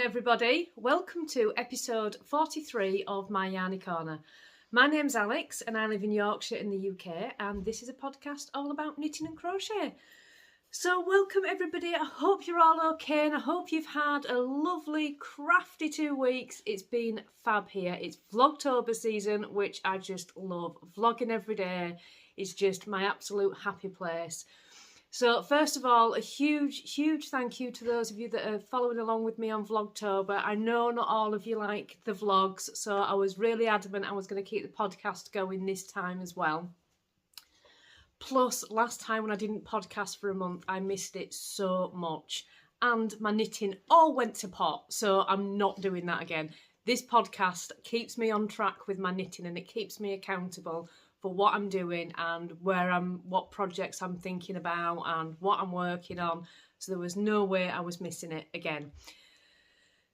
everybody, welcome to episode 43 of my Yarny Corner. My name's Alex and I live in Yorkshire in the UK, and this is a podcast all about knitting and crochet. So welcome everybody, I hope you're all okay and I hope you've had a lovely crafty 2 weeks. It's been fab here. It's Vlogtober season, which I just love. Vlogging every day is just my absolute happy place. So first of all, a huge thank you to those of you that are following along with me on Vlogtober. I know not all of you like the vlogs, so I was really adamant I was going to keep the podcast going this time as well. Plus, last time when I didn't podcast for a month, I missed it so much. And my knitting all went to pot, so I'm not doing that again. This podcast keeps me on track with my knitting and it keeps me accountable for what I'm doing and what projects I'm thinking about and what I'm working on. So there was no way I was missing it again.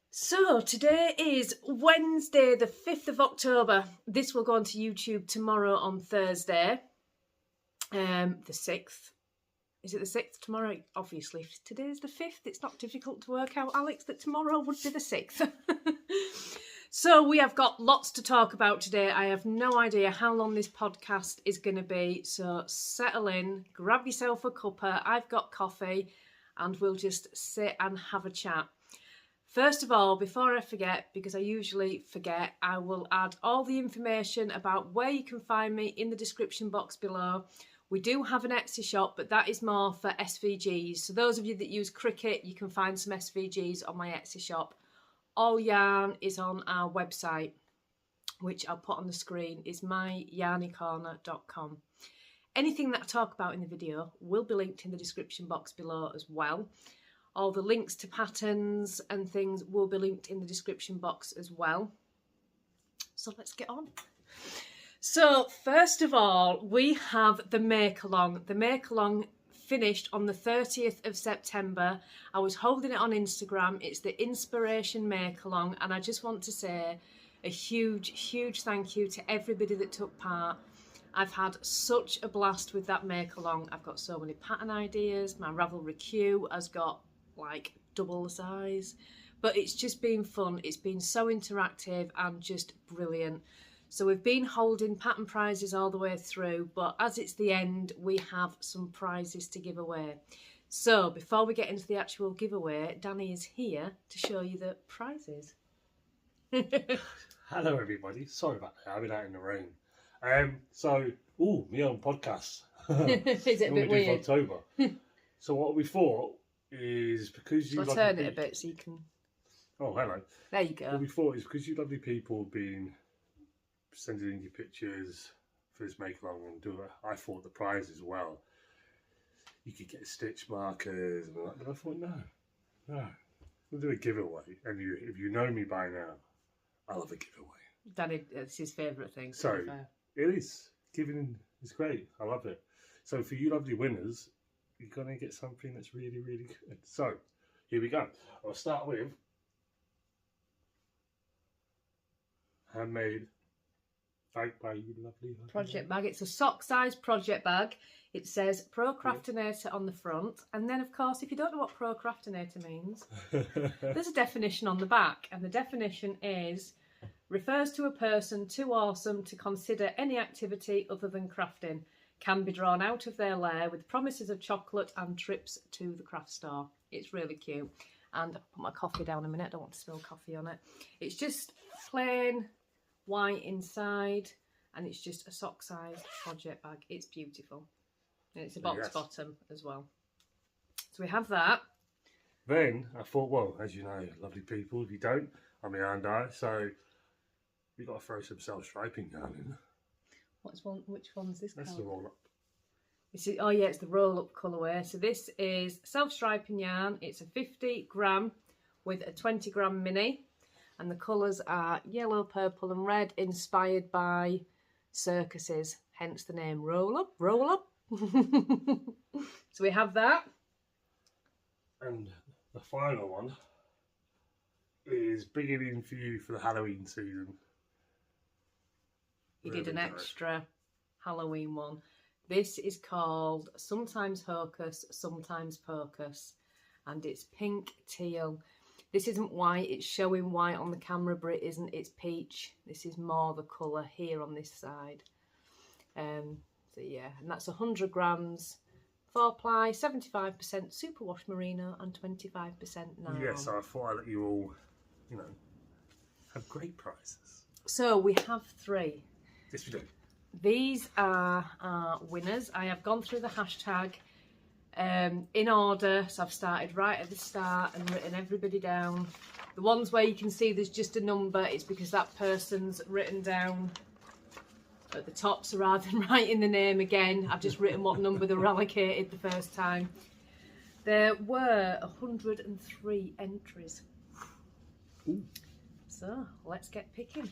So today is Wednesday, the 5th of October. This will go onto YouTube tomorrow on Thursday. The 6th. Is it the 6th tomorrow? Obviously, if today's the 5th, it's not difficult to work out, Alex, that tomorrow would be the 6th. So we have got lots to talk about today. I have no idea how long this podcast is going to be. So settle in, grab yourself a cuppa. I've got coffee and we'll just sit and have a chat. First of all, before I forget, because I usually forget, I will add all the information about where you can find me in the description box below. We do have an Etsy shop, but that is more for SVGs. So those of you that use Cricut, you can find some SVGs on my Etsy shop. All yarn is on our website, which I'll put on the screen, is myyarnycorner.com. Anything that I talk about in the video will be linked in the description box below as well. All the links to patterns and things will be linked in the description box as well. So let's get on. So first of all, we have the make-along. The make-along finished on the 30th of September. I was holding it on Instagram. It's the Inspiration Make-Along, and I just want to say a huge thank you to everybody that took part. I've had such a blast with that Make-Along. I've got so many pattern ideas. My Ravelry queue has got like double the size, but it's just been fun. It's been so interactive and just brilliant. So we've been holding pattern prizes all the way through, but as it's the end, we have some prizes to give away. So before we get into the actual giveaway, Danny is here to show you the prizes. Hello everybody, sorry about that, I've been out in the rain. Me on podcasts. Is it a bit weird? October. So what we thought is, because you... I'll turn it a bit so you can... Oh, hello. There you go. What we thought is, because you lovely people have been sending in your pictures for this make-along and do it, I thought the prize as well. You could get stitch markers and all that, but I thought, no. We'll do a giveaway. And if you know me by now, I love a giveaway. Danny, it's his favourite thing. So, it is. Giving is great. I love it. So for you lovely winners, you're going to get something that's really good. So, here we go. I'll start with handmade bag by you lovely project bag. It's a sock size project bag. It says Procrastinator on the front, and then of course, if you don't know what procrastinator means, there's a definition on the back, and the definition is: refers to a person too awesome to consider any activity other than crafting, can be drawn out of their lair with promises of chocolate and trips to the craft store. It's really cute. And I'll put my coffee down a minute, I don't want to spill coffee on it. It's just plain white inside, and it's just a sock size project bag. It's beautiful, and it's a box bottom as well. So we have that. Then I thought, well, as you know, lovely people, if you don't, I'm behind eye, so we've got to throw some self-striping yarn in. Which one's this? That's colour? the roll up. Oh yeah, it's the roll up colourway. So this is self-striping yarn. It's a 50 gram with a 20 gram mini. And the colours are yellow, purple and red, inspired by circuses, hence the name Roll Up, Roll Up. So we have that. And the final one is beginning for you for the Halloween season. He did an extra Halloween one. This is called Sometimes Hocus, Sometimes Pocus. And it's pink teal. This isn't white, it's showing white on the camera, but it isn't, it's peach. This is more the colour here on this side. So yeah, and that's 100 grams, 4-ply, 75% superwash merino and 25% nylon. Yes, I thought I'd let you all, you know, have great prizes. So we have 3. Yes, we do. These are our winners. I have gone through the hashtag in order, so I've started right at the start and written everybody down. The ones where you can see there's just a number, it's because that person's written down at the top, so rather than writing the name again, I've just written what number they were allocated the first time. There were 103 entries. Ooh. So let's get picking.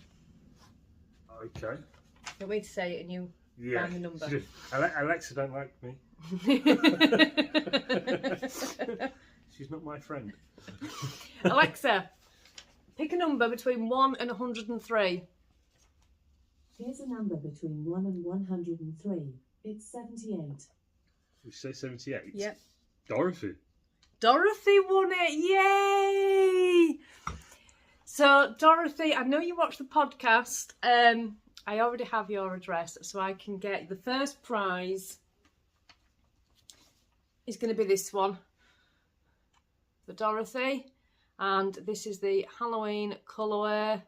Okay. You want me to say it and you find the number? Alexa don't like me. She's not my friend. Alexa, pick a number between 1 and 103. Here's a number between 1 and 103. It's 78. We say 78? Yep. Dorothy. Dorothy won it! Yay! So, Dorothy, I know you watch the podcast. I already have your address, so I can get the first prize. Is going to be this one for Dorothy, and this is the Halloween colourway.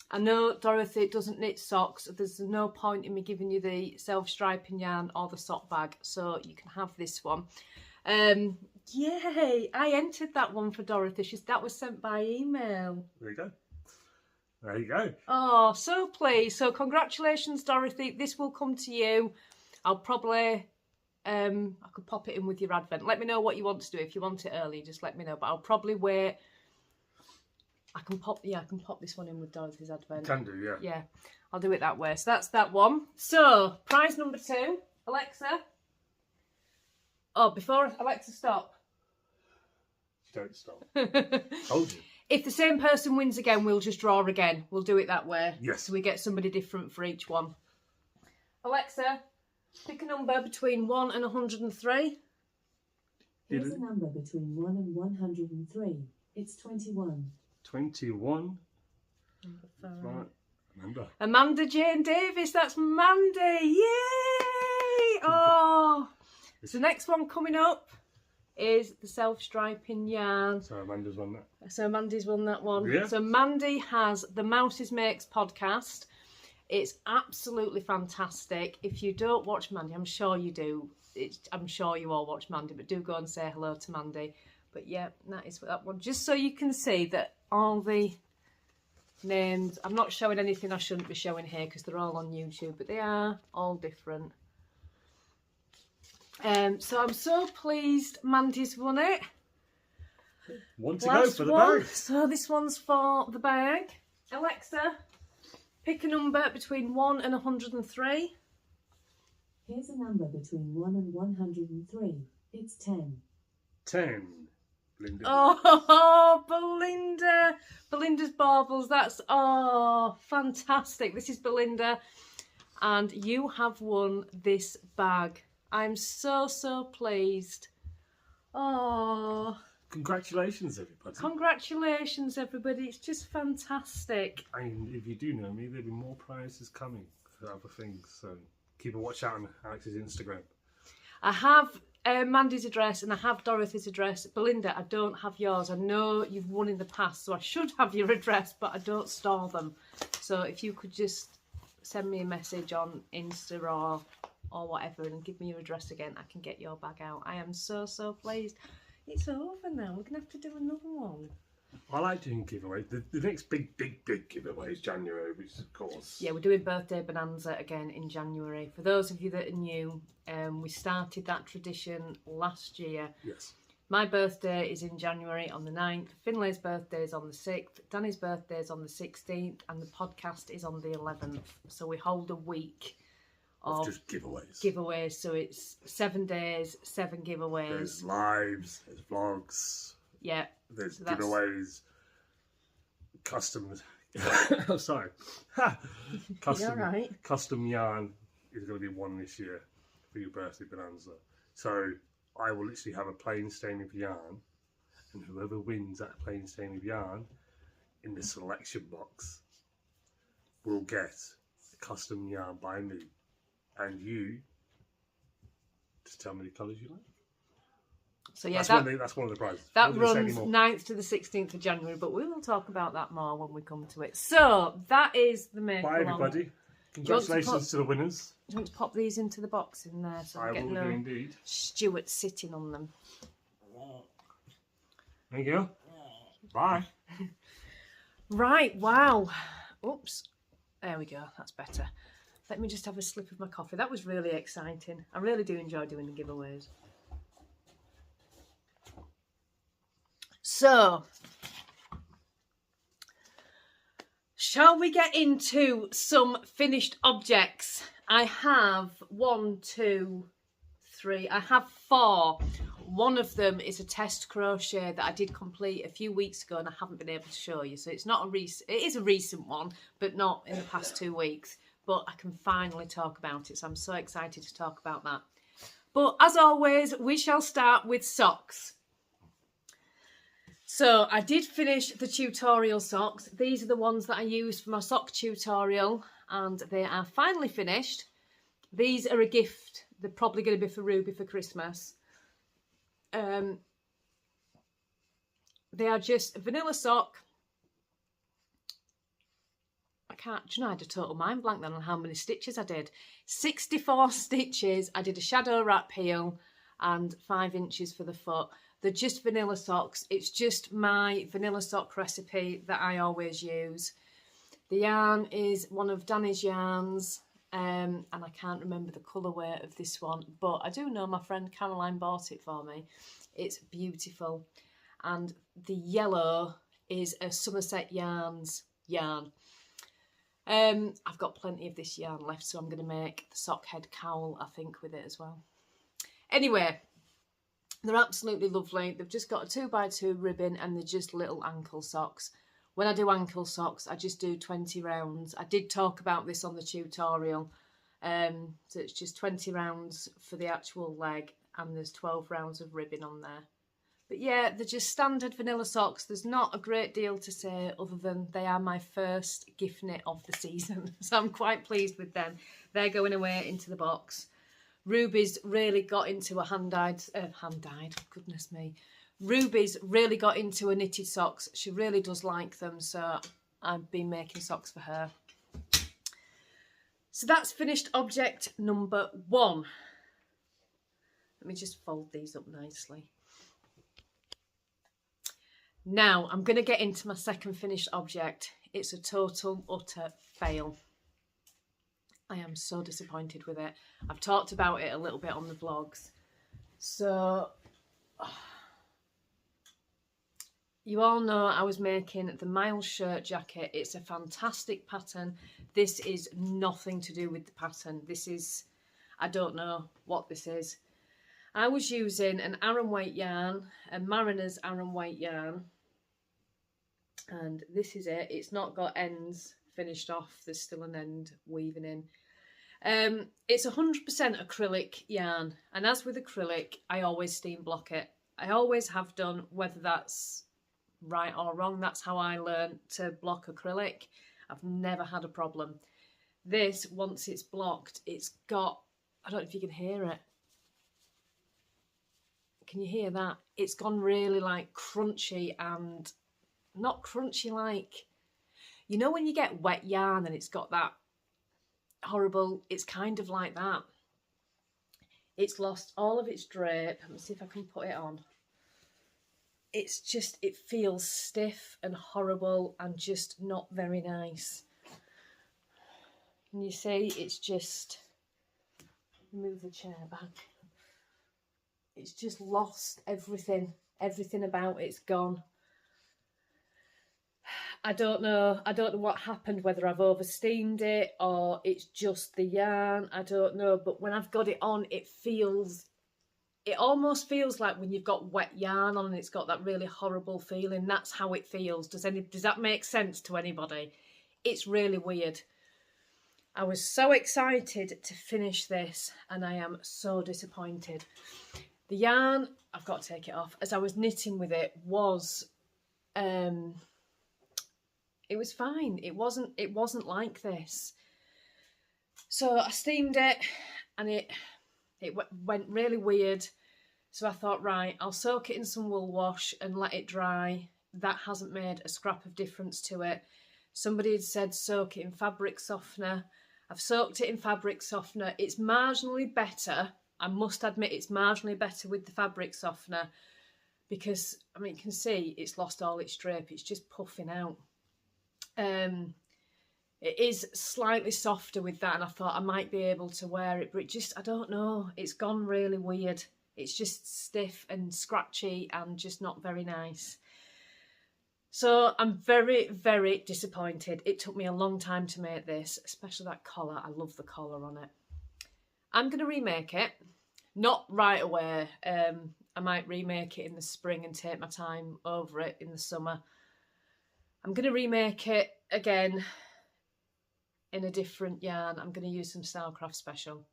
I know Dorothy doesn't knit socks, so there's no point in me giving you the self-striping yarn or the sock bag, so you can have this one. Yay! I entered that one for Dorothy. That was sent by email. There you go. There you go. Oh, so pleased. So congratulations, Dorothy. This will come to you. I'll probably... I could pop it in with your advent. Let me know what you want to do. If you want it early, just let me know. But I'll probably wait. I can pop this one in with Dorothy's advent. Can do, yeah. Yeah, I'll do it that way. So that's that one. So prize number 2, Alexa. Oh, before Alexa, stop. Don't stop. Told you. If the same person wins again, we'll just draw again. We'll do it that way. Yes. So we get somebody different for each one. Alexa, pick a number between 1 and 103. Here's a number between 1 and 103. It's 21. 21. Number 5. Right. Remember. Amanda Jane Davis, that's Mandy. Yay! Oh. So the next one coming up is the self-striping yarn. So Amanda's won that. So Mandy's won that one. Yeah. So Mandy has the Mouses Makes podcast. It's absolutely fantastic. If you don't watch Mandy, I'm sure you do. I'm sure you all watch Mandy, but do go and say hello to Mandy. But yeah, that is that one. Just so you can see that all the names, I'm not showing anything I shouldn't be showing here because they're all on YouTube, but they are all different. So I'm so pleased Mandy's won it. One to go for the bag. So this one's for the bag. Alexa, pick a number between 1 and 103. Here's a number between 1 and 103. It's 10. 10. Belinda. Oh, Belinda. Belinda's baubles. That's, oh, fantastic. This is Belinda. And you have won this bag. I'm so, so pleased. Oh. Congratulations, everybody. Congratulations, everybody. It's just fantastic. And if you do know me, there'll be more prizes coming for other things. So keep a watch out on Alex's Instagram. I have Mandy's address and I have Dorothy's address. Belinda, I don't have yours. I know you've won in the past, so I should have your address, but I don't store them. So if you could just send me a message on Insta or whatever and give me your address again, I can get your bag out. I am so, so pleased. It's over now. We're going to have to do another one. I like doing giveaways. The next big giveaway is January, which of course... Yeah, we're doing Birthday Bonanza again in January. For those of you that are new, we started that tradition last year. Yes. My birthday is in January on the 9th. Finlay's birthday is on the 6th. Danny's birthday is on the 16th. And the podcast is on the 11th. So we hold a week of just giveaways. Giveaways. So it's 7 days, 7 giveaways. There's lives, there's vlogs. Yeah. There's so giveaways. Custom... oh, sorry. Custom yarn is going to be one this year for your birthday bonanza. So I will literally have a plain stain of yarn and whoever wins at playing Staying with Yarn in the selection box will get a custom yarn by me. And you just tell me the colours you like. So yeah, that's one of the prizes. That runs 9th to the 16th of January, but we will talk about that more when we come to it. So that is the make Bye everybody. Congratulations to the winners. Do you want to pop these into the box in there so I get will no do indeed. Stuart sitting on them? There you go. Bye. Right, wow. Oops. There we go, that's better. Let me just have a sip of my coffee. That was really exciting. I really do enjoy doing the giveaways. So, shall we get into some finished objects? I have 1, 2, 3. I have 4. One of them is a test crochet that I did complete a few weeks ago and I haven't been able to show you. So it's not a recent, it is a recent one, but not in the past 2 weeks. But I can finally talk about it. So I'm so excited to talk about that. But as always, we shall start with socks. So I did finish the tutorial socks. These are the ones that I used for my sock tutorial and they are finally finished. These are a gift. They're probably going to be for Ruby for Christmas. They are just a vanilla sock. Do you know, I had a total mind blank then on how many stitches I did. 64 stitches. I did a shadow wrap heel and 5 inches for the foot. They're just vanilla socks. It's just my vanilla sock recipe that I always use. The yarn is one of Danny's yarns, and I can't remember the colourway of this one, but I do know my friend Caroline bought it for me. It's beautiful. And the yellow is a Somerset Yarns yarn. I've got plenty of this yarn left, so I'm going to make the sock head cowl, I think, with it as well. Anyway, they're absolutely lovely. They've just got a 2x2 ribbon and they're just little ankle socks. When I do ankle socks, I just do 20 rounds. I did talk about this on the tutorial. So it's just 20 rounds for the actual leg and there's 12 rounds of ribbon on there. But yeah, they're just standard vanilla socks. There's not a great deal to say other than they are my first gift knit of the season. So I'm quite pleased with them. They're going away into the box. Ruby's really got into a hand-dyed, goodness me. Ruby's really got into her knitted socks. She really does like them, so I've been making socks for her. So that's finished object number 1. Let me just fold these up nicely. Now, I'm going to get into my second finished object. It's a total, utter fail. I am so disappointed with it. I've talked about it a little bit on the vlogs. So, you all know I was making the Miles shirt jacket. It's a fantastic pattern. This is nothing to do with the pattern. This is, I don't know what this is. I was using an Aran weight yarn, a Mariner's Aran weight yarn. And this is it. It's not got ends finished off. There's still an end weaving in. It's 100% acrylic yarn. And as with acrylic, I always steam block it. I always have done, whether that's right or wrong. That's how I learned to block acrylic. I've never had a problem. This, once it's blocked, it's got, I don't know if you can hear it. Can you hear that? It's gone really like crunchy and not crunchy like, you know when you get wet yarn and it's got that horrible, it's kind of like that. It's lost all of its drape. Let me see if I can put it on. It's just, it feels stiff and horrible and just not very nice. Can you see? It's just, move the chair back. It's just lost everything. Everything about it's gone. I don't know what happened, whether I've oversteamed it or it's just the yarn. I don't know, but when I've got it on, it almost feels like when you've got wet yarn on and it's got that really horrible feeling. That's how it feels. Does that make sense to anybody? It's really weird. I was so excited to finish this and I am so disappointed. The yarn I've got to take it off, as I was knitting with it, was it was fine. It wasn't like this. So I steamed it, and it went really weird. So I thought, right, I'll soak it in some wool wash and let it dry. That hasn't made a scrap of difference to it. Somebody had said soak it in fabric softener. I've soaked it in fabric softener. It's marginally better. I must admit it's marginally better with the fabric softener, because, I mean, you can see it's lost all its drape. It's just puffing out. It is slightly softer with that, and I thought I might be able to wear it, but it just, I don't know, it's gone really weird. It's just stiff and scratchy and just not very nice. So I'm very, very disappointed. It took me a long time to make this, especially that collar. I love the collar on it. I'm going to remake it. Not right away. I might remake it in the spring and take my time over it in the summer. I'm going to remake it again in a different yarn. I'm going to use some Stylecraft Special.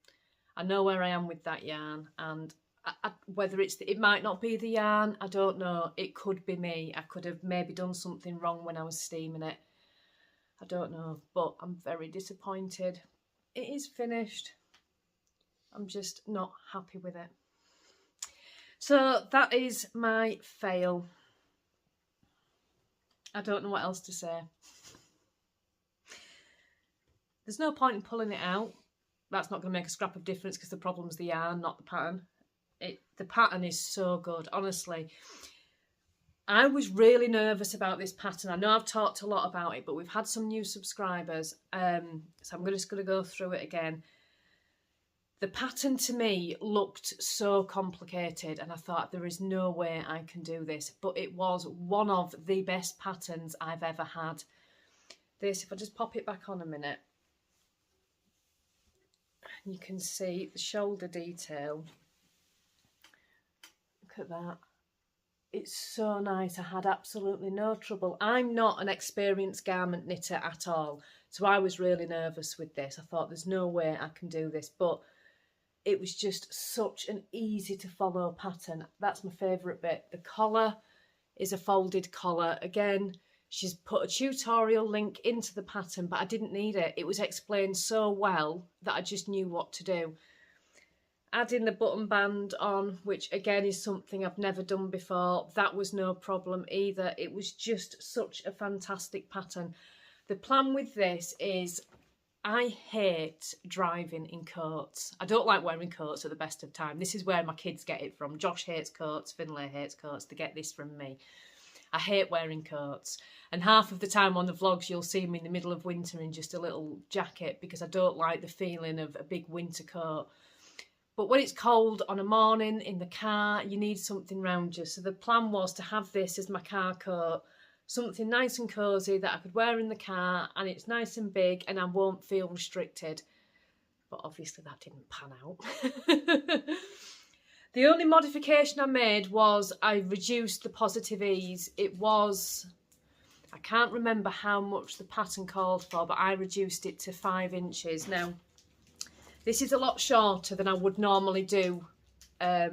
I know where I am with that yarn, and whether it might not be the yarn, I don't know. It could be me. I could have maybe done something wrong when I was steaming it. I don't know, but I'm very disappointed. It is finished. I'm just not happy with it. So that is my fail. I don't know what else to say. There's no point in pulling it out. That's not going to make a scrap of difference, because the problem's the yarn, not the pattern. The pattern is so good, honestly. I was really nervous about this pattern. I know I've talked a lot about it, but we've had some new subscribers, so I'm just going to go through it again. The pattern to me looked so complicated, and I thought there is no way I can do this, but it was one of the best patterns I've ever had. This, if I just pop it back on a minute, you can see the shoulder detail. Look at that. It's so nice. I had absolutely no trouble. I'm not an experienced garment knitter at all, so I was really nervous with this. I thought there's no way I can do this, but it was just such an easy to follow pattern. That's my favourite bit. The collar is a folded collar. Again, she's put a tutorial link into the pattern, but I didn't need it. It was explained so well that I just knew what to do. Adding the button band on, which again is something I've never done before, that was no problem either. It was just such a fantastic pattern. The plan with this is, I hate driving in coats. I don't like wearing coats at the best of time. This is where my kids get it from. Josh hates coats, Finlay hates coats. They get this from me. I hate wearing coats. And half of the time on the vlogs, you'll see me in the middle of winter in just a little jacket, because I don't like the feeling of a big winter coat. But when it's cold on a morning in the car, you need something round you. So the plan was to have this as my car coat, something nice and cosy that I could wear in the car, and it's nice and big and I won't feel restricted. But obviously that didn't pan out. The only modification I made was I reduced the positive ease. It was, I can't remember how much the pattern called for, but I reduced it to 5 inches. Now, this is a lot shorter than I would normally do a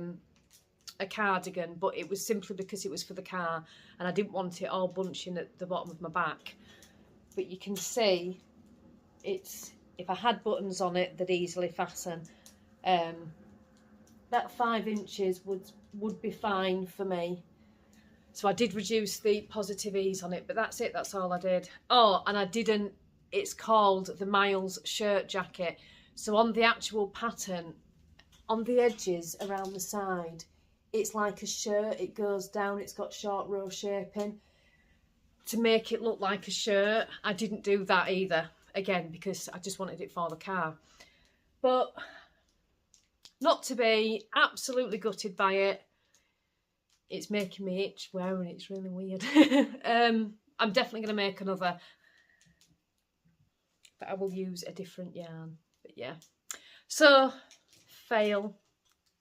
cardigan, but it was simply because it was for the car and I didn't want it all bunching at the bottom of my back. But you can see it's, if I had buttons on it, they'd easily fasten. That 5 inches would be fine for me. So I did reduce the positive ease on it, but that's it, that's all I did. Oh, and I didn't, it's called the Miles shirt jacket. So on the actual pattern, on the edges around the side, it's like a shirt, it goes down, it's got short row shaping. To make it look like a shirt, I didn't do that either, again, because I just wanted it for the car. But not to be absolutely gutted by it. It's making me itch wearing it, it's really weird. I'm definitely going to make another, but I will use a different yarn. But yeah, so fail.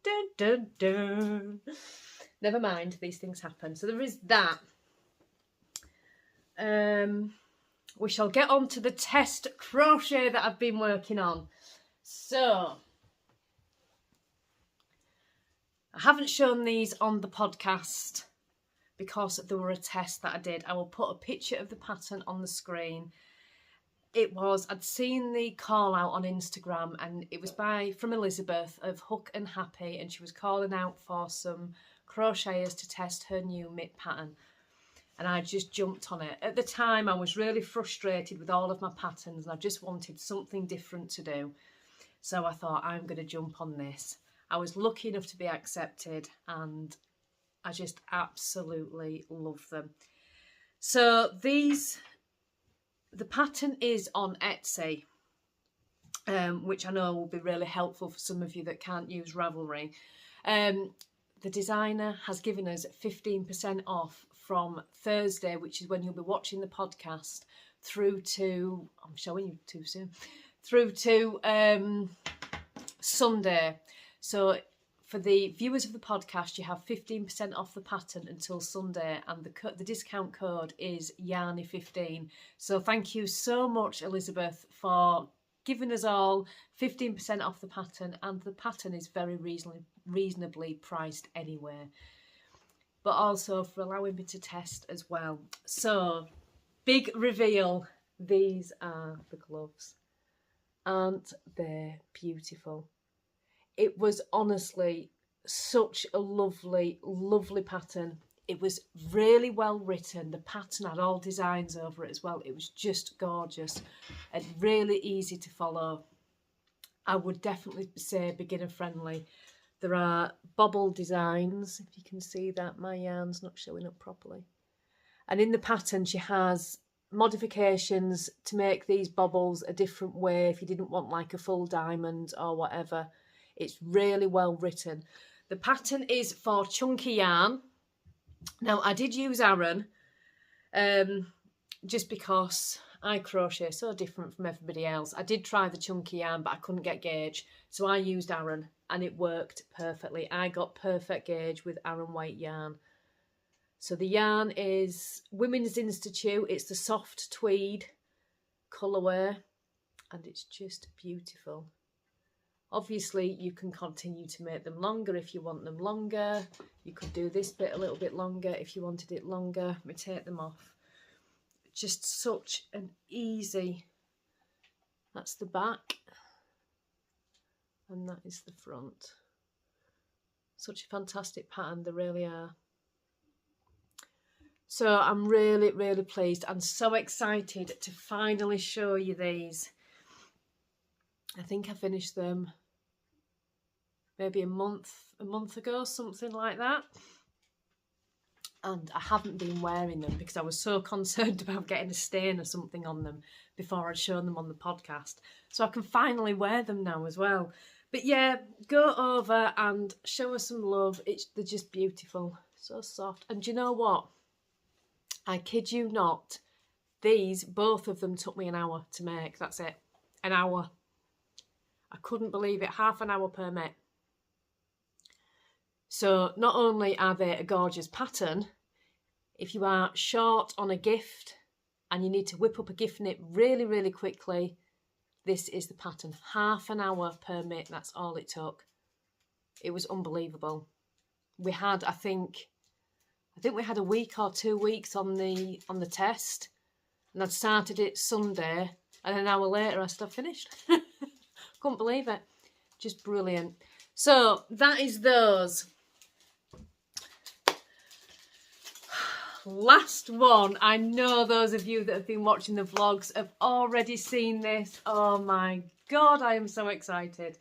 Dun, dun, dun. Never mind, these things happen. So there is that. We shall get on to the test crochet that I've been working on. So I haven't shown these on the podcast because they were a test that I did. I will put a picture of the pattern on the screen. I'd seen the call out on Instagram, and it was from Elizabeth of Hook and Happy, and she was calling out for some crocheters to test her new mitt pattern. And I just jumped on it. At the time, I was really frustrated with all of my patterns, and I just wanted something different to do. So I thought, I'm going to jump on this. I was lucky enough to be accepted, and I just absolutely love them. So the pattern is on Etsy, which I know will be really helpful for some of you that can't use Ravelry. The designer has given us 15% off from Thursday, which is when you'll be watching the podcast, through to, I'm showing you too soon, through to Sunday. So for the viewers of the podcast, you have 15% off the pattern until Sunday, and the discount code is yarny15. So thank you so much, Elizabeth, for giving us all 15% off the pattern, and the pattern is very reasonably priced anyway, but also for allowing me to test as well. So, big reveal, these are the gloves. Aren't they beautiful? It was honestly such a lovely, lovely pattern. It was really well written. The pattern had all designs over it as well. It was just gorgeous and really easy to follow. I would definitely say beginner friendly. There are Bobble designs, if you can see that. My yarn's not showing up properly. And in the pattern she has modifications to make these bobbles a different way if you didn't want like a full diamond or whatever. It's really well written. The pattern is for chunky yarn. Now I did use Aran just because I crochet so different from everybody else. I did try the chunky yarn, but I couldn't get gauge, so I used Aran and it worked perfectly. I got perfect gauge with Aran weight yarn. So the yarn is Women's Institute. It's the soft tweed colourway, and it's just beautiful. Obviously, you can continue to make them longer if you want them longer. You could do this bit a little bit longer if you wanted it longer. Let me take them off. Just such an easy... That's the back. And that is the front. Such a fantastic pattern, they really are. So I'm really, really pleased and so excited to finally show you these. I think I finished them maybe a month ago, something like that. And I haven't been wearing them because I was so concerned about getting a stain or something on them before I'd shown them on the podcast. So I can finally wear them now as well. But yeah, go over and show us some love. They're just beautiful, so soft. And do you know what? I kid you not, both of them took me an hour to make. That's it, an hour. I couldn't believe it, half an hour per mitt. So not only are they a gorgeous pattern, if you are short on a gift and you need to whip up a gift knit really, really quickly, this is the pattern. Half an hour per mitt, that's all it took. It was unbelievable. We had, I think we had a week or 2 weeks on the test, and I'd started it Sunday, and an hour later I still finished. Couldn't believe it. Just brilliant. So that is those. Last one. I know those of you that have been watching the vlogs have already seen this. Oh my God, I am so excited.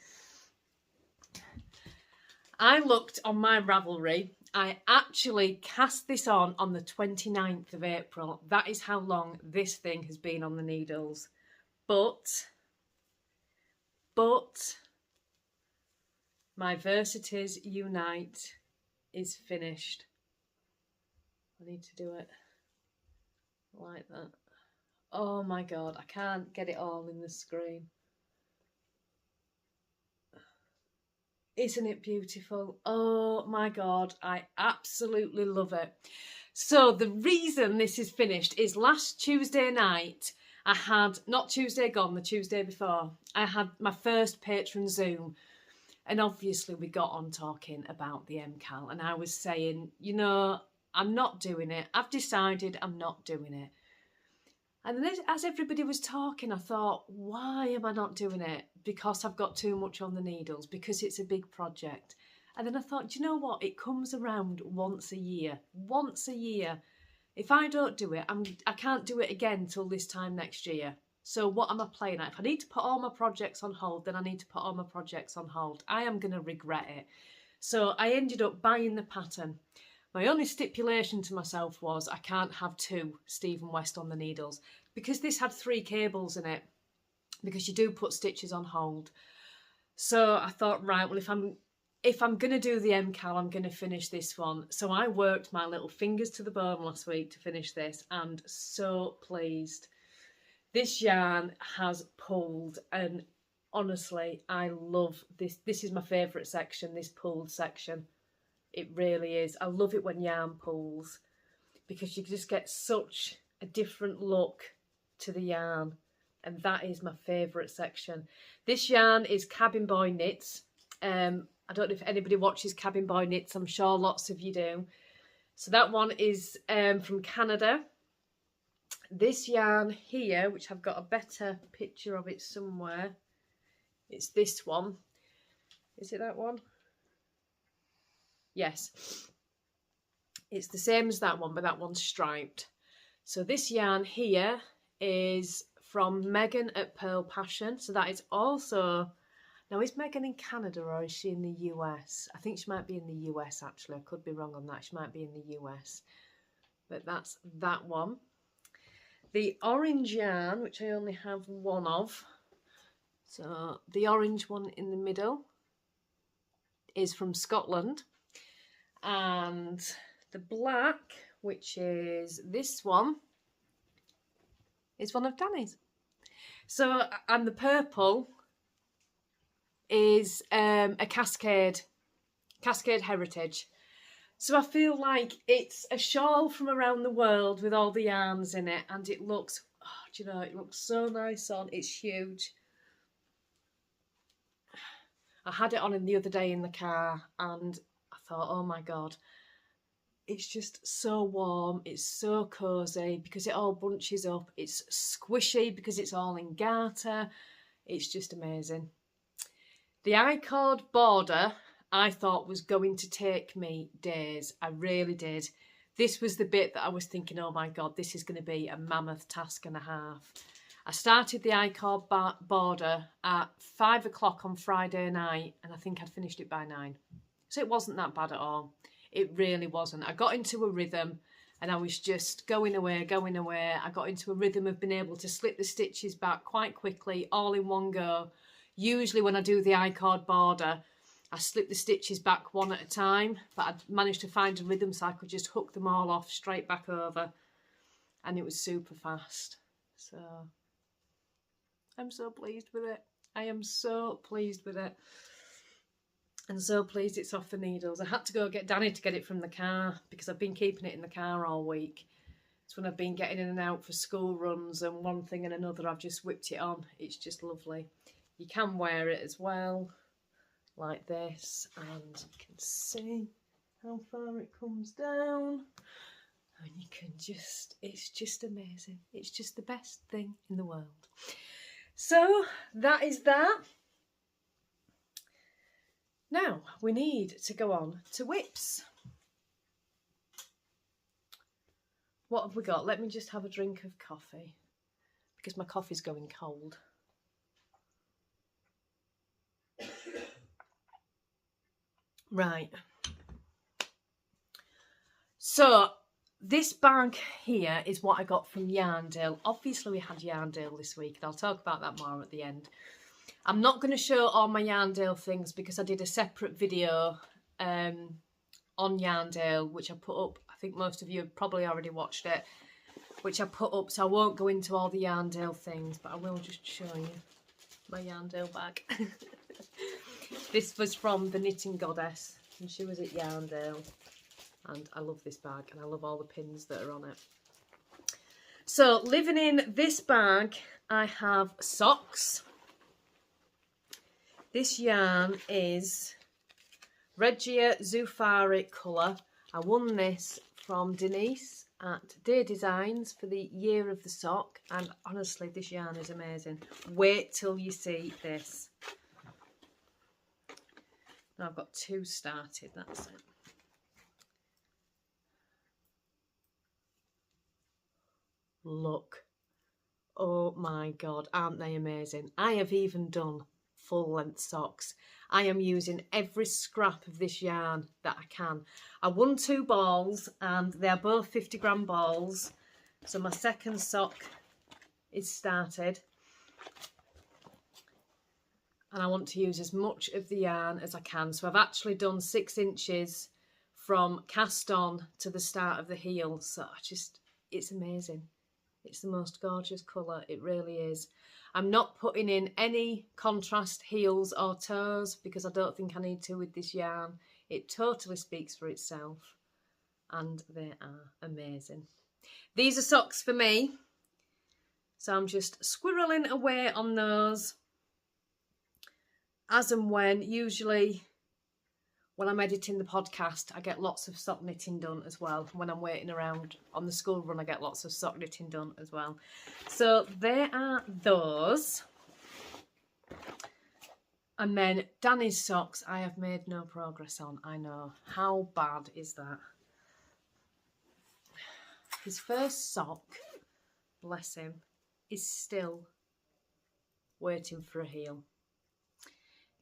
I looked on my Ravelry. I actually cast this on the 29th of April. That is how long this thing has been on the needles. But my Vertices Unite is finished. I need to do it like that. Oh my God, I can't get it all in the screen. Isn't it beautiful? Oh my God, I absolutely love it. So the reason this is finished is last Tuesday night, I had, not Tuesday gone, the Tuesday before, I had my first patron Zoom. And obviously we got on talking about the MCAL, and I was saying, you know, I'm not doing it. I've decided I'm not doing it. And then as everybody was talking, I thought, why am I not doing it? Because I've got too much on the needles, because it's a big project. And then I thought, do you know what? It comes around once a year. Once a year. If I don't do it, I can't do it again till this time next year. So what am I playing at? If I need to put all my projects on hold, then I need to put all my projects on hold. I am going to regret it. So I ended up buying the pattern. My only stipulation to myself was I can't have 2 Stephen West on the needles, because this had 3 cables in it, because you do put stitches on hold. So I thought, right, well, if I'm going to do the MCAL, I'm going to finish this one. So I worked my little fingers to the bone last week to finish this, and so pleased. This yarn has pulled, and honestly, I love this. This is my favourite section, this pulled section. It really is. I love it when yarn pulls, because you just get such a different look to the yarn, and that is my favourite section. This yarn is Cabin Boy Knits. I don't know if anybody watches Cabin Boy Knits. I'm sure lots of you do. So that one is from Canada. This yarn here, which I've got a better picture of it somewhere, it's this one. Is it that one? Yes. It's the same as that one, but that one's striped. So this yarn here is from Megan at Pearl Passion. So that is also... Now, is Megan in Canada or is she in the US? I think she might be in the US, actually. I could be wrong on that. She might be in the US. But that's that one. The orange yarn, which I only have one of. So the orange one in the middle is from Scotland. And the black, which is this one, is one of Danny's. So, and the purple is a Cascade Heritage. So I feel like it's a shawl from around the world with all the yarns in it, and it looks, oh, do you know, it looks so nice on. It's huge. I had it on the other day in the car, and I thought, oh my God, it's just so warm. It's so cosy because it all bunches up. It's squishy because it's all in garter. It's just amazing. The I-cord border I thought was going to take me days. I really did. This was the bit that I was thinking, oh my God, this is going to be a mammoth task and a half. I started the I-cord border at 5 o'clock on Friday night, and I think I'd finished it by 9. So it wasn't that bad at all. It really wasn't. I got into a rhythm, and I was just going away. I got into a rhythm of being able to slip the stitches back quite quickly, all in one go. Usually when I do the I-cord border, I slip the stitches back one at a time, but I'd managed to find a rhythm so I could just hook them all off straight back over, and it was super fast. So I'm so pleased with it. I am so pleased with it. And so pleased it's off the needles. I had to go get Danny to get it from the car because I've been keeping it in the car all week. It's when I've been getting in and out for school runs and one thing and another, I've just whipped it on. It's just lovely. You can wear it as well, like this, and you can see how far it comes down. And you can just, it's just amazing. It's just the best thing in the world. So that is that. Now we need to go on to whips. What have we got? Let me just have a drink of coffee because my coffee's going cold. Right. So this bag here is what I got from Yarndale. Obviously we had Yarndale this week, and I'll talk about that more at the end. I'm not going to show all my Yarndale things because I did a separate video on Yarndale, which I put up. I think most of you have probably already watched it, which I put up, so I won't go into all the Yarndale things, but I will just show you my Yarndale bag. This was from the Knitting Goddess, and she was at Yarndale, and I love this bag, and I love all the pins that are on it. So, living in this bag, I have socks. This yarn is Regia Zufari colour. I won this from Denise at Day Designs for the Year of the Sock, and honestly this yarn is amazing. Wait till you see this. Now I've got 2 started, that's it. Look. Oh my god, aren't they amazing? I have even done full length socks. I am using every scrap of this yarn that I can. I won 2 balls and they are both 50-gram balls. So my second sock is started. And I want to use as much of the yarn as I can. So I've actually done 6 inches from cast on to the start of the heel. So it's amazing. It's the most gorgeous colour, it really is. I'm not putting in any contrast heels or toes because I don't think I need to with this yarn. It totally speaks for itself and they are amazing. These are socks for me, so I'm just squirreling away on those as and when. Usually when I'm editing the podcast, I get lots of sock knitting done as well. When I'm waiting around on the school run, I get lots of sock knitting done as well. So there are those. And then Danny's socks, I have made no progress on. I know. How bad is that? His first sock, bless him, is still waiting for a heel.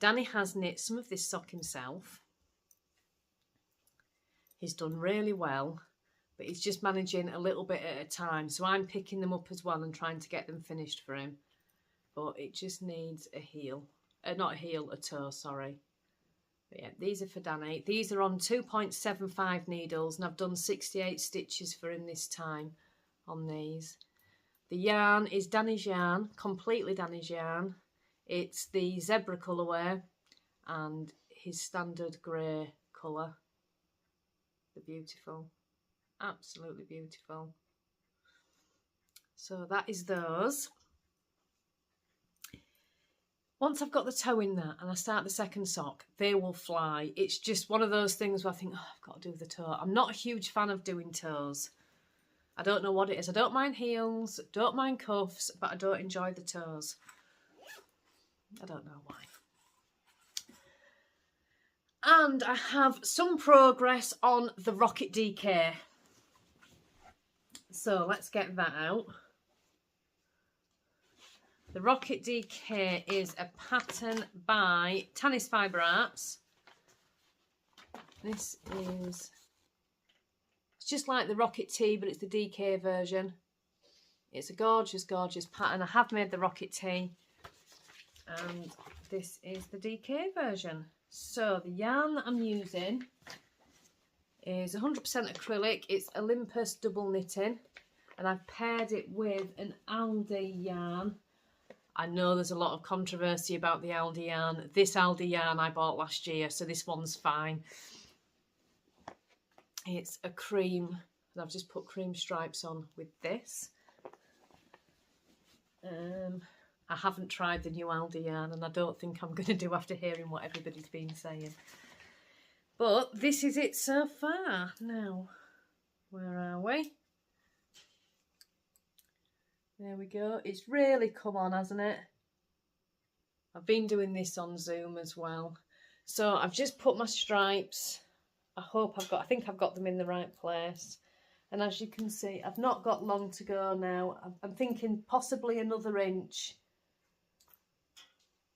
Danny has knit some of this sock himself. He's done really well, but he's just managing a little bit at a time. So I'm picking them up as well and trying to get them finished for him. But it just needs a heel. Not a heel, a toe, sorry. But yeah, these are for Danny. These are on 2.75 needles and I've done 68 stitches for him this time on these. The yarn is Danny's yarn, completely Danny's yarn. It's the zebra colourway and his standard grey colour. They're beautiful, absolutely beautiful. So that is those. Once I've got the toe in that and I start the second sock, they will fly. It's just one of those things where I think, oh, I've got to do the toe. I'm not a huge fan of doing toes. I don't know what it is. I don't mind heels, don't mind cuffs, but I don't enjoy the toes. I don't know why. And I have some progress on the Rocket DK. So let's get that out. The Rocket DK is a pattern by Tannis Fibre Arts. This is, it's just like the Rocket Tee, but it's the DK version. It's a gorgeous, gorgeous pattern. I have made the Rocket Tee, and this is the DK version. So the yarn that I'm using is 100% acrylic. It's Olympus double knitting, and I've paired it with an Aldi yarn. I know there's a lot of controversy about the Aldi yarn. This Aldi yarn I bought last year, so this one's fine. It's a cream, and I've just put cream stripes on with this. I haven't tried the new Aldi yarn, and I don't think I'm going to do after hearing what everybody's been saying. But this is it so far. Now, where are we? There we go. It's really come on, hasn't it? I've been doing this on Zoom as well. So I've just put my stripes. I think I've got them in the right place. And as you can see, I've not got long to go now. I'm thinking possibly another inch.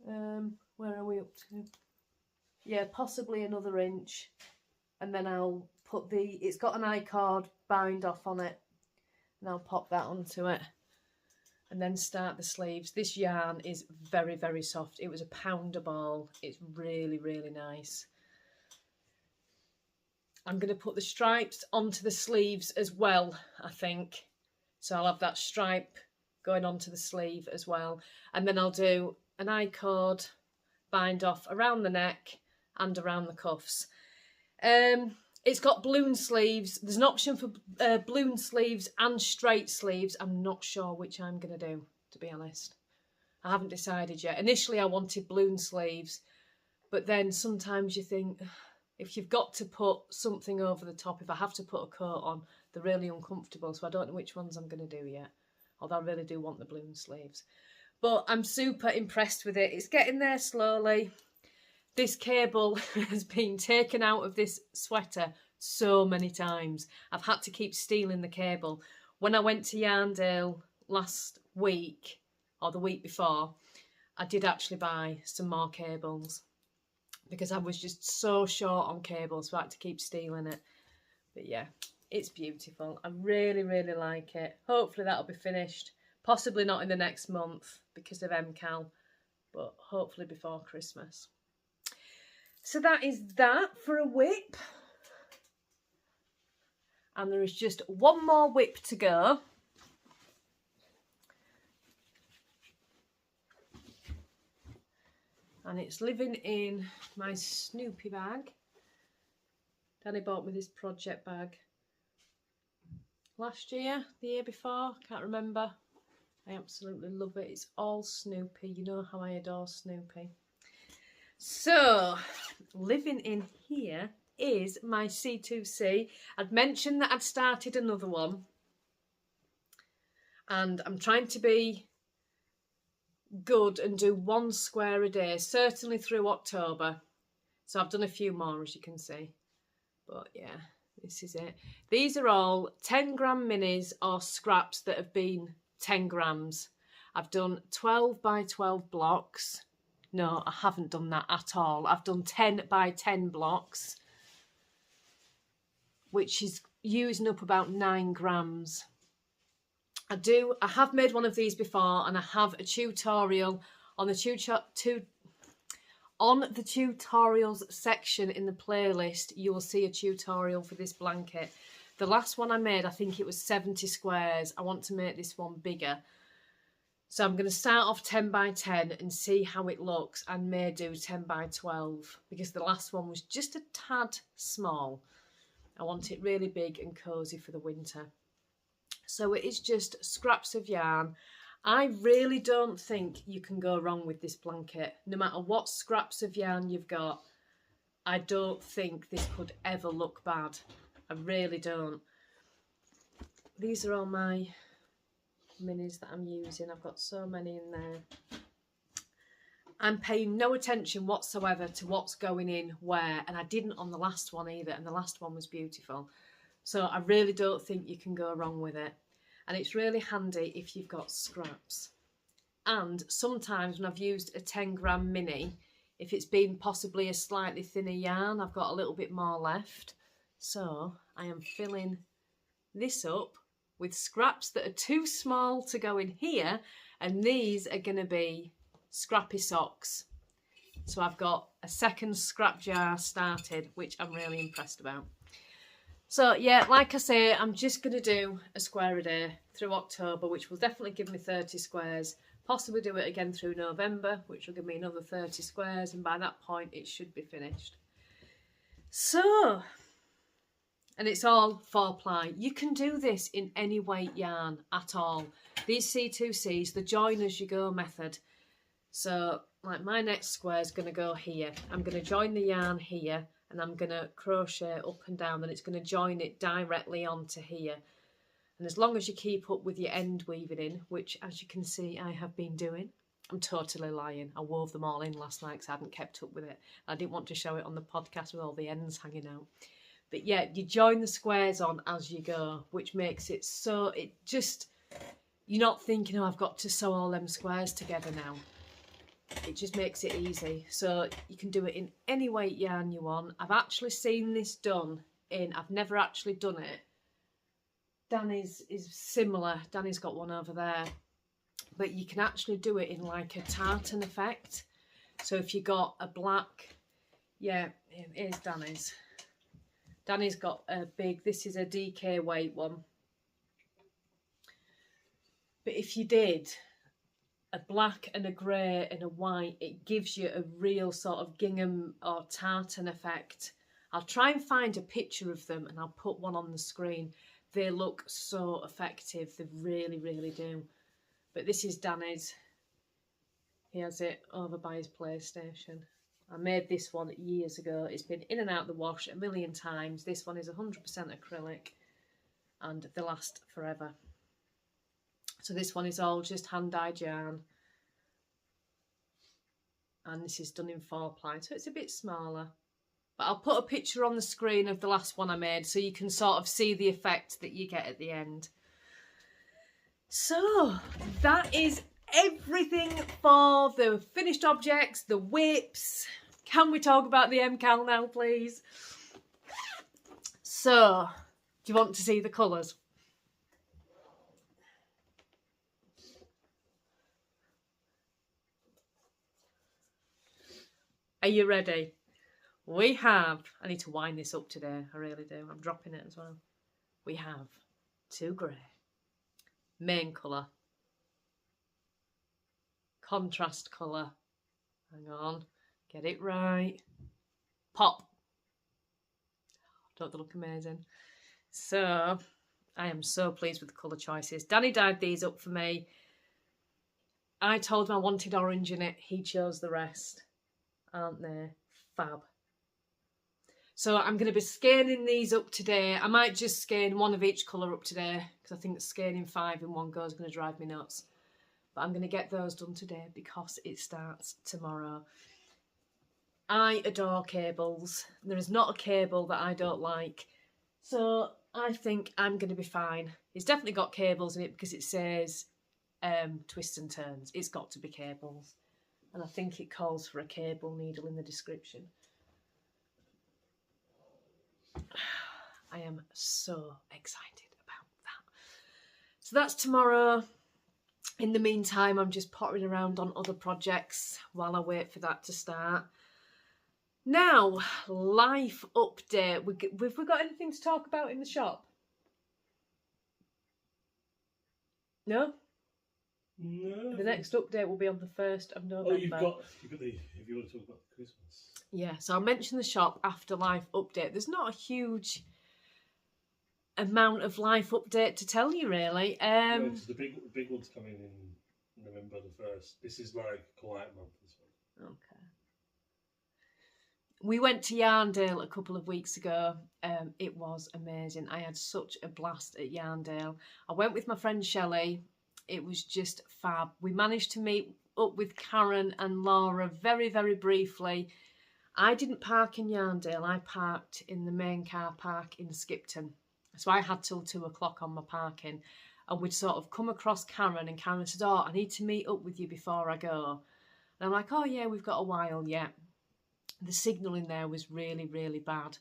Where are we up to? Yeah, possibly another inch. And then I'll put it's got an I-cord bind off on it. And I'll pop that onto it. And then start the sleeves. This yarn is very, very soft. It was £1 a ball. It's really, really nice. I'm going to put the stripes onto the sleeves as well, I think. So I'll have that stripe going onto the sleeve as well. And then I'll do an I-cord bind off around the neck and around the cuffs. It's got balloon sleeves. There's an option for balloon sleeves and straight sleeves. I'm not sure which I'm going to do, to be honest. I haven't decided yet. Initially I wanted balloon sleeves, but then sometimes you think, if you've got to put something over the top, if I have to put a coat on, they're really uncomfortable, so I don't know which ones I'm going to do yet. Although I really do want the balloon sleeves. But I'm super impressed with it. It's getting there slowly. This cable has been taken out of this sweater so many times. I've had to keep stealing the cable. When I went to Yarndale last week, or the week before, I did actually buy some more cables because I was just so short on cables, so I had to keep stealing it. But yeah, it's beautiful. I really, really like it. Hopefully that'll be finished. Possibly not in the next month because of MCAL, but hopefully before Christmas. So that is that for a whip. And there is just one more whip to go. And it's living in my Snoopy bag. Danny bought me this project bag last year, the year before, can't remember. I absolutely love it. It's all Snoopy. You know how I adore Snoopy. So, living in here is my C2C. I'd mentioned that I'd started another one. And I'm trying to be good and do 1 square a day, certainly through October. So I've done a few more, as you can see. But yeah, this is it. These are all 10 gram minis or scraps that have been 10 grams. I've done 12 by 12 blocks. No, I haven't done that at all. I've done 10 by 10 blocks, which is using up about 9 grams. I have made one of these before, and I have a tutorial on the tutorials section in the playlist. You will see a tutorial for this blanket. The last one I made, I think it was 70 squares. I want to make this one bigger. So I'm going to start off 10 by 10 and see how it looks, and may do 10 by 12 because the last one was just a tad small. I want it really big and cosy for the winter. So it is just scraps of yarn. I really don't think you can go wrong with this blanket. No matter what scraps of yarn you've got, I don't think this could ever look bad. I really don't. These are all my minis that I'm using. I've got so many in there. I'm paying no attention whatsoever to what's going in where, and I didn't on the last one either, and the last one was beautiful. So I really don't think you can go wrong with it. And it's really handy if you've got scraps. And sometimes when I've used a 10 gram mini, if it's been possibly a slightly thinner yarn, I've got a little bit more left. So I am filling this up with scraps that are too small to go in here, and these are going to be scrappy socks. So I've got a second scrap jar started, which I'm really impressed about. So yeah, like I say, I'm just going to do a square a day through October, which will definitely give me 30 squares. Possibly do it again through November, which will give me another 30 squares, and by that point it should be finished. So, and it's all 4-ply. You can do this in any weight yarn at all. These C2Cs, the join as you go method. So, like my next square is going to go here. I'm going to join the yarn here, and I'm going to crochet up and down, and it's going to join it directly onto here. And as long as you keep up with your end weaving in, which as you can see I have been doing, I'm totally lying. I wove them all in last night because I hadn't kept up with it. I didn't want to show it on the podcast with all the ends hanging out. But yeah, you join the squares on as you go, which makes it so, you're not thinking, oh, I've got to sew all them squares together now. It just makes it easy. So you can do it in any weight yarn you want. I've actually seen this done I've never actually done it. Danny's is similar. Danny's got one over there. But you can actually do it in like a tartan effect. So if you got a black, yeah, here's Danny's. Danny's got a big, this is a DK weight one. But if you did a black and a grey and a white, it gives you a real sort of gingham or tartan effect. I'll try and find a picture of them and I'll put one on the screen. They look so effective, they really, really do. But this is Danny's. He has it over by his PlayStation. I made this one years ago. It's been in and out the wash a million times. This one is 100% acrylic and they last forever. So this one is all just hand-dyed yarn. And this is done in 4-ply, so it's a bit smaller. But I'll put a picture on the screen of the last one I made so you can sort of see the effect that you get at the end. So that is everything for the finished objects, the whips. Can we talk about the MCAL now, please? So, do you want to see the colours? Are you ready? We have, I need to wind this up today, I really do. I'm dropping it as well. We have 2 grey, main colour, contrast colour, hang on, get it right, pop. Don't they look amazing? So, I am so pleased with the colour choices. Danny dyed these up for me. I told him I wanted orange in it, he chose the rest. Aren't they fab? So I'm going to be skeins these up today. I might just skein one of each colour up today because I think skeins 5 in one go is going to drive me nuts. But I'm going to get those done today because it starts tomorrow. I adore cables. There is not a cable that I don't like. So I think I'm going to be fine. It's definitely got cables in it because it says twists and turns. It's got to be cables. And I think it calls for a cable needle in the description. I am so excited about that. So that's tomorrow. In the meantime, I'm just pottering around on other projects while I wait for that to start. Now, life update. Have we got anything to talk about in the shop? No? No. The next update will be on the 1st of November. Oh, you've got the, if you want to talk about Christmas. Yeah, so I'll mention the shop after life update. There's not a huge amount of life update to tell you, really. No, the big one's coming in November the 1st. This is like a quiet month, this one. Okay. We went to Yarndale a couple of weeks ago. It was amazing. I had such a blast at Yarndale. I went with my friend Shelley. It was just fab. We managed to meet up with Karen and Laura very, very briefly. I didn't park in Yarndale. I parked in the main car park in Skipton. So I had till 2 o'clock on my parking. And we'd sort of come across Karen and Karen said, oh, I need to meet up with you before I go. And I'm like, oh yeah, we've got a while yet. The signal in there was really, really bad.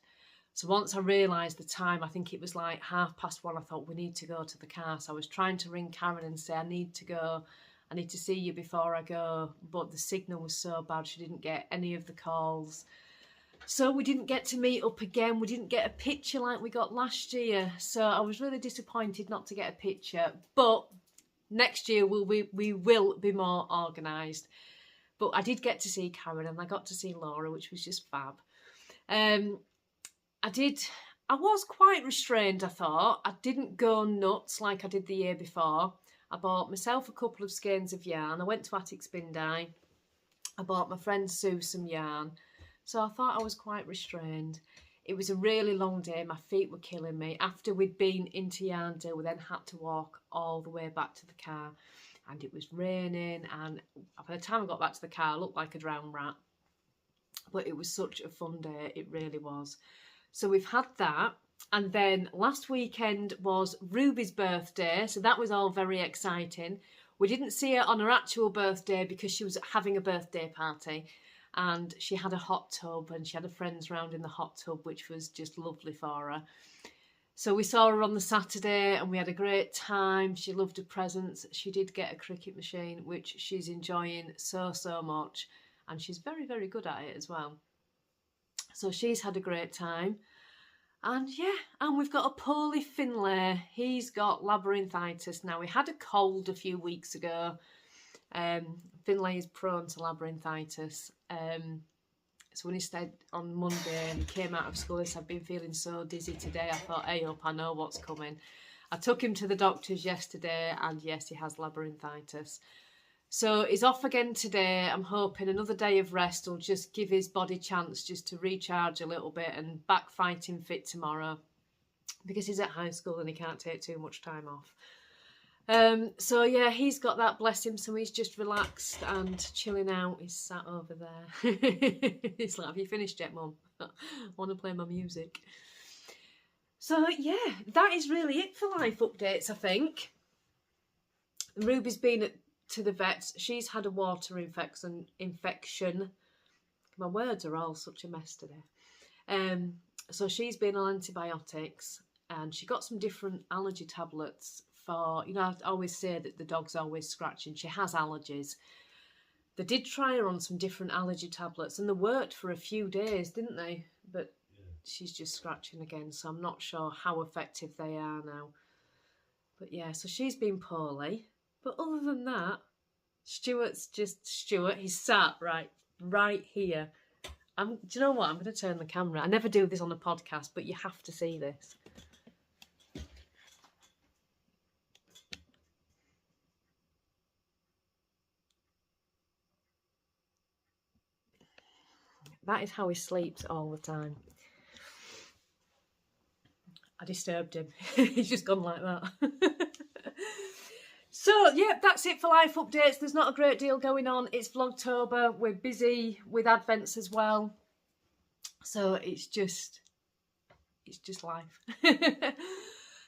So once I realised the time, I think it was like 1:30, I thought we need to go to the car. So I was trying to ring Karen and say, I need to go. I need to see you before I go. But the signal was so bad, she didn't get any of the calls. So we didn't get to meet up again. We didn't get a picture like we got last year. So I was really disappointed not to get a picture. But next year we will be more organised. But I did get to see Karen and I got to see Laura, which was just fab. I was quite restrained, I thought. I didn't go nuts like I did the year before. I bought myself a couple of skeins of yarn. I went to Attic Spin Dye. I bought my friend Sue some yarn. So I thought I was quite restrained. It was a really long day. My feet were killing me. After we'd been into Yarndale, we then had to walk all the way back to the car. And it was raining. And by the time I got back to the car, I looked like a drowned rat. But it was such a fun day. It really was. So we've had that. And then last weekend was Ruby's birthday. So that was all very exciting. We didn't see her on her actual birthday because she was having a birthday party. And she had a hot tub and she had her friends round in the hot tub, which was just lovely for her. So we saw her on the Saturday and we had a great time. She loved her presents. She did get a Cricut machine, which she's enjoying so, so much. And she's very, very good at it as well. So she's had a great time. And yeah, and we've got a poorly Finlay. He's got labyrinthitis. Now, he had a cold a few weeks ago. Finlay is prone to labyrinthitis. So when he stayed on Monday and he came out of school, he said, I've been feeling so dizzy today. I thought, hey up, I know what's coming. I took him to the doctors yesterday and yes, he has labyrinthitis. So he's off again today. I'm hoping another day of rest will just give his body a chance just to recharge a little bit and back fighting fit tomorrow, because he's at high school and he can't take too much time off. So yeah, he's got that, bless him. So he's just relaxed and chilling out. He's sat over there. He's like, have you finished yet, Mum? I want to play my music. So yeah, that is really it for life updates, I think. Ruby's been to the vets. She's had a water infection. My words are all such a mess today. So she's been on antibiotics, and she got some different allergy tablets for, you know, I always say that the dog's always scratching. She has allergies. They did try her on some different allergy tablets, and they worked for a few days, didn't they? But she's just scratching again, so I'm not sure how effective they are now. But yeah, so she's been poorly. But other than that, Stuart's just Stuart. He's sat right here. Do you know what? I'm going to turn the camera. I never do this on a podcast, but you have to see this. That is how he sleeps all the time. I disturbed him. He's just gone like that. So, yeah, that's it for life updates. There's not a great deal going on. It's Vlogtober. We're busy with Advents as well. So it's just life.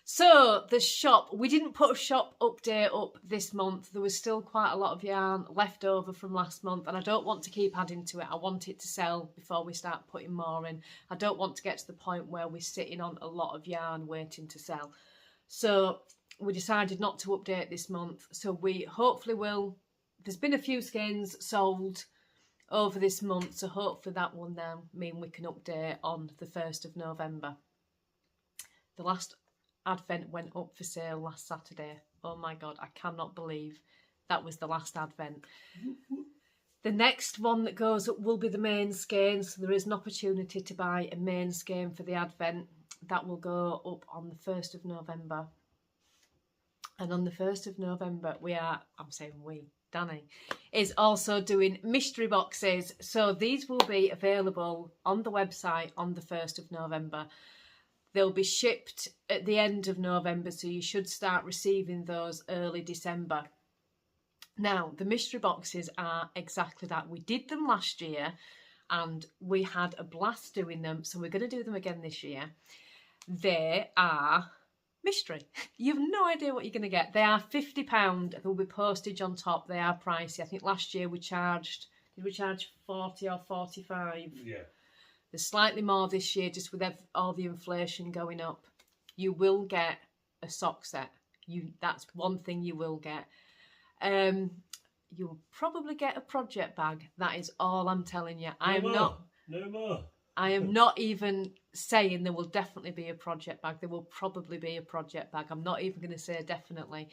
So the shop, we didn't put a shop update up this month. There was still quite a lot of yarn left over from last month, and I don't want to keep adding to it. I want it to sell before we start putting more in. I don't want to get to the point where we're sitting on a lot of yarn waiting to sell. So we decided not to update this month. So we hopefully will. There's been a few skeins sold over this month, so hopefully that will now mean we can update on the 1st of November. The last Advent went up for sale last Saturday. Oh my God, I cannot believe that was the last Advent. The next one that goes up will be the main skein, so there is an opportunity to buy a main skein for the Advent. That will go up on the 1st of November. And on the 1st of November, Danny is also doing mystery boxes. So these will be available on the website on the 1st of November. They'll be shipped at the end of November, so you should start receiving those early December. Now, the mystery boxes are exactly that. We did them last year and we had a blast doing them, so we're going to do them again this year. They are mystery. You have no idea what you're going to get. They are £50. There will be postage on top. They are pricey. I think last year we charged, did we charge 40 or 45? Yeah. There's slightly more this year, just with all the inflation going up. You will get a sock set. That's one thing you will get. You'll probably get a project bag. That is all I'm telling you. No more. I am not even saying there will definitely be a project bag. There will probably be a project bag. I'm not even going to say definitely.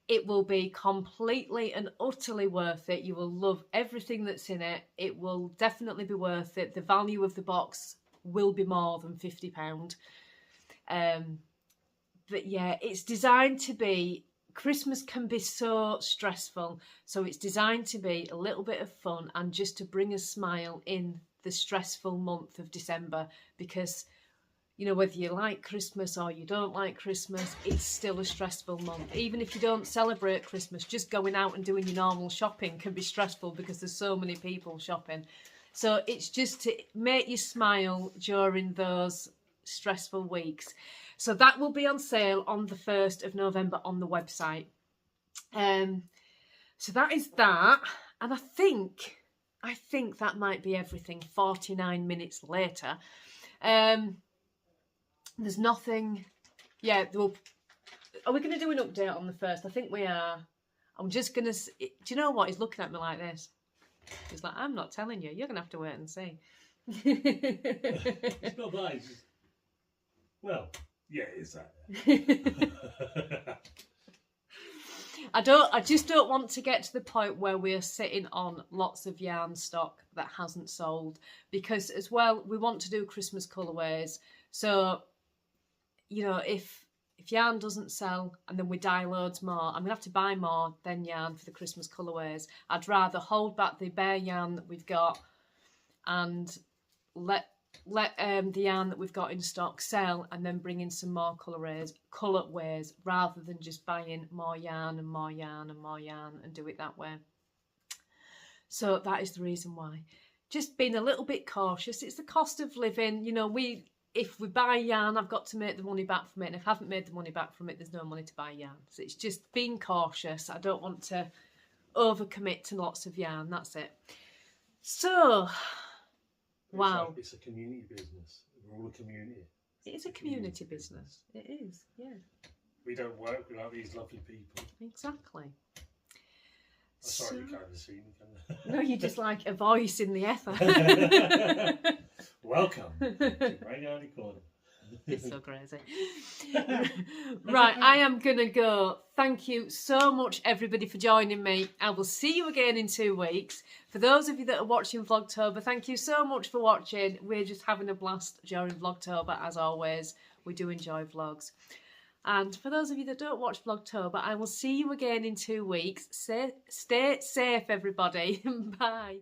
It will be completely and utterly worth it. You will love everything that's in it. It will definitely be worth it. The value of the box will be more than £50. But yeah, it's designed to be, Christmas can be so stressful. So it's designed to be a little bit of fun and just to bring a smile in the stressful month of December, because you know, whether you like Christmas or you don't like Christmas, it's still a stressful month. Even if you don't celebrate Christmas, just going out and doing your normal shopping can be stressful because there's so many people shopping. So it's just to make you smile during those stressful weeks. So that will be on sale on the 1st of November on the website. So that is that. And I think that might be everything 49 minutes later. There's nothing. Yeah, are we going to do an update on the 1st? I think we are. I'm just going to. Do you know what? He's looking at me like this. He's like, I'm not telling you. You're going to have to wait and see. It's not that. It's just, well, yeah, it is that. I just don't want to get to the point where we're sitting on lots of yarn stock that hasn't sold, because as well we want to do Christmas colourways. So, you know, if if yarn doesn't sell and then we dye loads more, I'm going to have to buy more then yarn for the Christmas colourways. I'd rather hold back the bare yarn that we've got and let the yarn that we've got in stock sell, and then bring in some more colourways, rather than just buying more yarn and more yarn and more yarn and do it that way. So that is the reason why. Just being a little bit cautious. It's the cost of living. You know, if we buy yarn, I've got to make the money back from it, and if I haven't made the money back from it, there's no money to buy yarn. So it's just being cautious. I don't want to overcommit to lots of yarn. That's it. So, wow. It's a community business. We're all a community. It is a community business. It is, yeah. We don't work without these lovely people. Exactly. I'm sorry, you can't see me, can you? No, you're just like a voice in the ether. Welcome to my yarny corner. It's so crazy. Right, I am going to go. Thank you so much, everybody, for joining me. I will see you again in 2 weeks. For those of you that are watching Vlogtober, thank you so much for watching. We're just having a blast during Vlogtober, as always. We do enjoy vlogs. And for those of you that don't watch Vlogtober, I will see you again in 2 weeks. Stay safe, everybody. Bye.